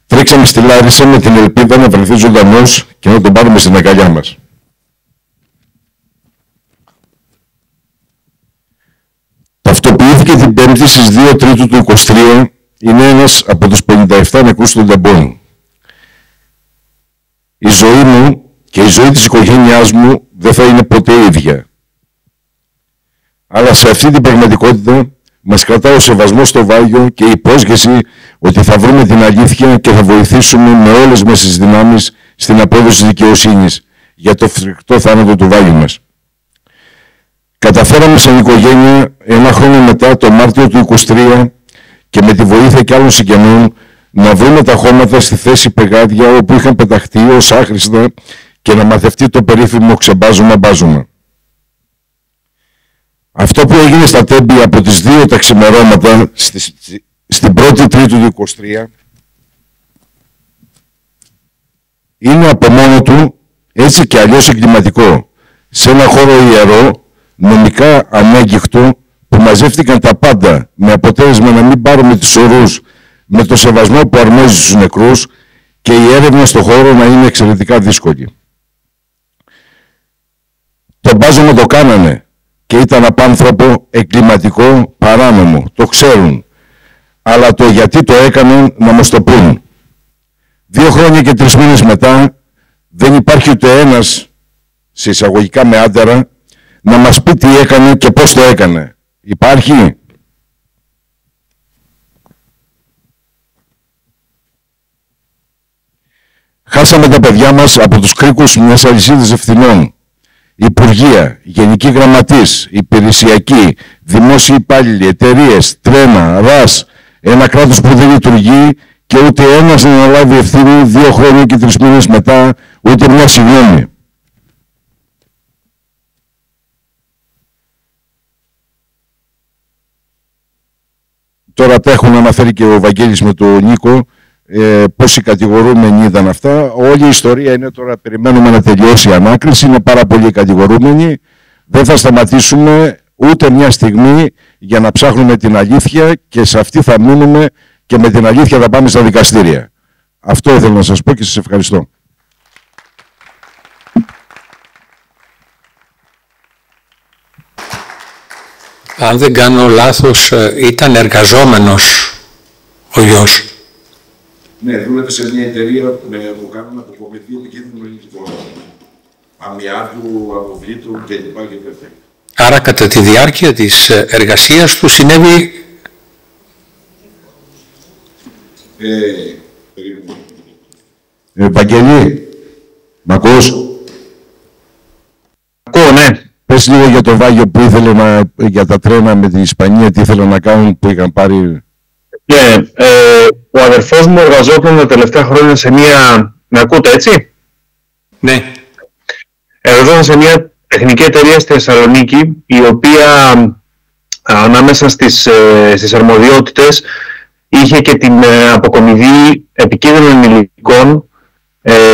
τρέξαμε στη Λάρισα με την ελπίδα να βρεθεί ζωντανός και να τον πάρουμε στην αγκαλιά μας. Ταυτοποιήθηκε την Πέμπτη στις 2 Τρίτου του 23, είναι ένας από τους 57 νεκρούς των τεμπών. Η ζωή μου και η ζωή της οικογένειάς μου δεν θα είναι ποτέ ίδια. Αλλά σε αυτή την πραγματικότητα μας κρατάει ο σεβασμός στο Βάγιο και η υπόσχεση ότι θα βρούμε την αλήθεια και θα βοηθήσουμε με όλες μας τις δυνάμεις στην απόδοση δικαιοσύνης για το φρικτό θάνατο του Βάγιου μας. Καταφέραμε σαν οικογένεια ένα χρόνο μετά, το Μάρτιο του 23, και με τη βοήθεια και άλλων συγγενών να βρούμε τα χώματα στη θέση πεγάδια όπου είχαν πεταχτεί ως άχρηστα και να μαθευτεί το περίφημο ξεμπάζωμα-μπάζωμα. Αυτό που έγινε στα Τέμπη από τις 2 τα ξημερώματα στην 1η Τρίτου του 23 είναι από μόνο του έτσι και αλλιώς εγκληματικό, σε ένα χώρο ιερό, νομικά ανέγκυχτο, που μαζεύτηκαν τα πάντα, με αποτέλεσμα να μην πάρουμε τις ορούς με το σεβασμό που αρμόζει στους νεκρούς και η έρευνα στο χώρο να είναι εξαιρετικά δύσκολη. Το μπάζωμα το κάνανε και ήταν απάνθρωπο, εγκληματικό, παράνομο. Το ξέρουν. Αλλά το γιατί το έκαναν να μας το πούν. 2 χρόνια και 3 μήνες μετά δεν υπάρχει ούτε ένας, σε εισαγωγικά με άντερα, να μας πει τι έκανε και πώς το έκανε. Υπάρχει? Χάσαμε τα παιδιά μας από τους κρίκους μιας αλυσίδας ευθυνών. Υπουργεία, γενικοί γραμματείς, υπηρεσιακοί, δημόσιοι υπάλληλοι, εταιρείες, τρένα, ΡΑΣ, ένα κράτος που δεν λειτουργεί και ούτε ένας να αναλάβει ευθύνη 2 χρόνια και 3 μήνες μετά, ούτε μια συγγνώμη. Τώρα τα έχουν αναφέρει και ο Βαγγέλης με τον Νίκο, πόσοι κατηγορούμενοι ήταν αυτά. Όλη η ιστορία είναι τώρα, περιμένουμε να τελειώσει η ανάκριση, είναι πάρα πολλοί κατηγορούμενοι. Δεν θα σταματήσουμε ούτε μια στιγμή για να ψάχνουμε την αλήθεια και σε αυτή θα μείνουμε και με την αλήθεια θα πάμε στα δικαστήρια. Αυτό ήθελα να σας πω και σας ευχαριστώ. Αν δεν κάνω λάθος, ήταν εργαζόμενος ο γιος. Ναι, δούλευε σε μια εταιρεία με οργάνωνα αποκομιδίου επικίνδυνου υλικού. Αμοιάτου, αποβλήτου κλπ. Άρα κατά τη διάρκεια της εργασίας του συνέβη... Βαγγέλη, μ' ακούς? Ακούω, ναι. Πες λίγο για το Βάγιο που ήθελε για τα τρένα με την Ισπανία, τι ήθελαν να κάνουν που είχαν πάρει... Ναι, ο αδερφός μου εργαζόταν τα τελευταία χρόνια σε μια... Με ακούτε, έτσι? Ναι. Εργαζόταν σε μια τεχνική εταιρεία στη Θεσσαλονίκη, η οποία ανάμεσα στις αρμοδιότητες είχε και την αποκομιδή επικίνδυνων υλικών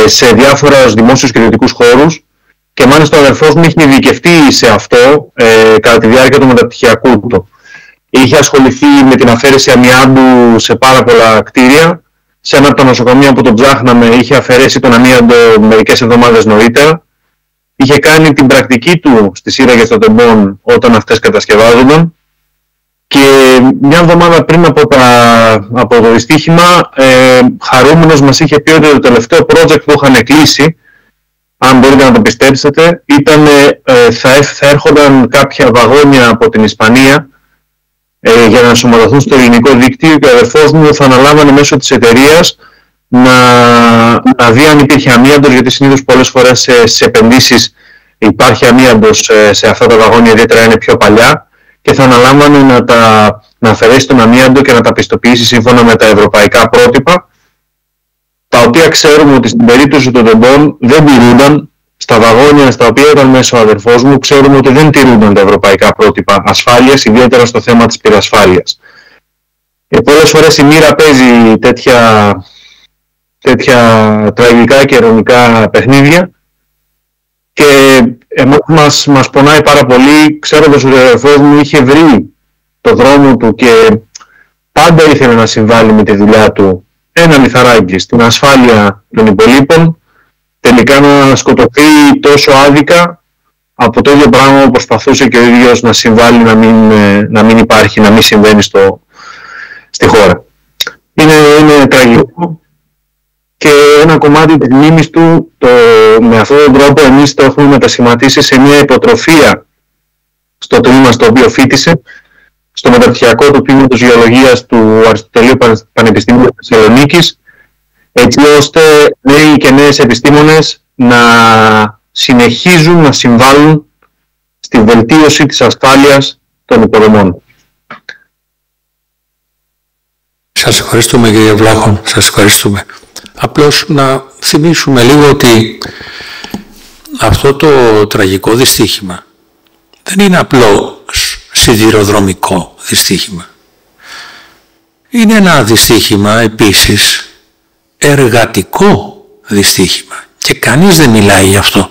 σε διάφορα δημόσιους και ιδιωτικούς χώρους, και μάλιστα ο αδερφός μου είχε ειδικευτεί σε αυτό κατά τη διάρκεια του μεταπτυχιακού του. Είχε ασχοληθεί με την αφαίρεση αμοιάντου σε πάρα πολλά κτίρια. Σε ένα από τα νοσοκομεία που τον ψάχναμε είχε αφαιρέσει τον αμοιάντο μερικές εβδομάδες νωρίτερα. Είχε κάνει την πρακτική του στις σύραγγες των τεμπών όταν αυτές κατασκευάζονταν. Και μια εβδομάδα πριν από το δυστύχημα, χαρούμενος μας είχε πει ότι το τελευταίο project που είχαν κλείσει, αν μπορείτε να το πιστέψετε, ήταν θα έρχονταν κάποια βαγόνια από την Ισπανία για να ενσωματωθούν στο ελληνικό δίκτυο, και ο αδερφός μου θα αναλάμβανε μέσω της εταιρείας να δει αν υπήρχε αμίαντος, γιατί συνήθως πολλές φορές στις επενδύσεις υπάρχει αμίαντος σε αυτά τα βαγόνια, ιδιαίτερα είναι πιο παλιά, και θα αναλάμβανε να αφαιρέσει τον αμίαντο και να τα πιστοποιήσει σύμφωνα με τα ευρωπαϊκά πρότυπα, τα οποία ξέρουμε ότι στην περίπτωση των τεμπών δεν τηρούνταν. Στα βαγόνια στα οποία ήταν μέσα ο αδερφός μου, ξέρουμε ότι δεν τηρούνταν τα ευρωπαϊκά πρότυπα ασφάλειας, ιδιαίτερα στο θέμα της πυρασφάλειας. Πολλές φορές η μοίρα παίζει τέτοια τραγικά και ειρωνικά παιχνίδια, και μας πονάει πάρα πολύ, ξέροντας ότι ο αδερφός μου είχε βρει το δρόμο του και πάντα ήθελε να συμβάλλει με τη δουλειά του ένα λιθαράκι στην ασφάλεια των υπολείπων. Τελικά να σκοτωθεί τόσο άδικα από το ίδιο πράγμα που προσπαθούσε και ο ίδιος να συμβάλλει να μην υπάρχει, να μην συμβαίνει στη χώρα. Είναι τραγικό, και ένα κομμάτι της μνήμης του με αυτόν τον τρόπο εμείς το έχουμε μετασχηματίσει σε μια υποτροφία στο τμήμα στο οποίο φοίτησε, στο μεταπτυχιακό του τμήματος Γεωλογίας του Αριστοτελείου Πανεπιστημίου της Θεσσαλονίκης, έτσι ώστε νέοι και νέες επιστήμονες να συνεχίζουν να συμβάλλουν στη βελτίωση της ασφάλειας των υποδομών. Σας ευχαριστούμε, κύριε Βλάχο, σας ευχαριστούμε. Απλώς να θυμίσουμε λίγο ότι αυτό το τραγικό δυστύχημα δεν είναι απλό σιδηροδρομικό δυστύχημα. Είναι ένα δυστύχημα επίσης εργατικό δυστύχημα, και κανείς δεν μιλάει γι' αυτό.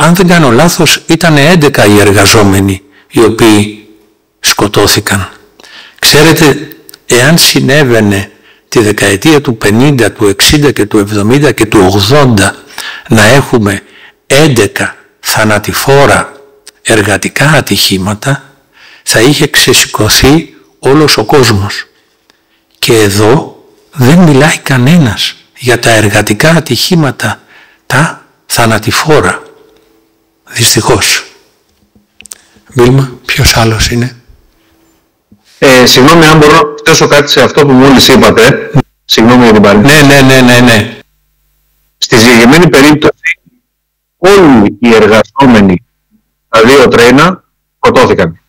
αν δεν κάνω λάθος, ήταν 11 οι εργαζόμενοι οι οποίοι σκοτώθηκαν. Ξέρετε, εάν συνέβαινε τη δεκαετία του 50, του 60 και του 70 και του 80 να έχουμε 11 θανατηφόρα εργατικά ατυχήματα, θα είχε ξεσηκωθεί όλος ο κόσμος. Και εδώ δεν μιλάει κανένας για τα εργατικά ατυχήματα, τα θανατηφόρα. Δυστυχώς. Βίλμα, ποιος άλλος είναι? Συγγνώμη, αν μπορώ να προσθέσω κάτι σε αυτό που μόλις είπατε. Συγγνώμη για την παρέμβαση. Ναι. Στη συγκεκριμένη περίπτωση, όλοι οι εργαζόμενοι στα δύο τρένα σκοτώθηκαν.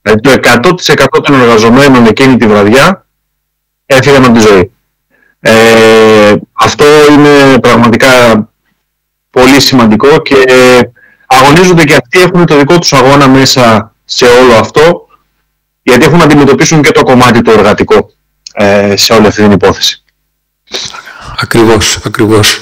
Δηλαδή το 100% των εργαζομένων εκείνη τη βραδιά έφυγαν από τη ζωή. Αυτό είναι πραγματικά πολύ σημαντικό και αγωνίζονται και αυτοί, έχουν το δικό τους αγώνα μέσα σε όλο αυτό, γιατί έχουν να αντιμετωπίσουν και το κομμάτι το εργατικό σε όλη αυτή την υπόθεση. Ακριβώς.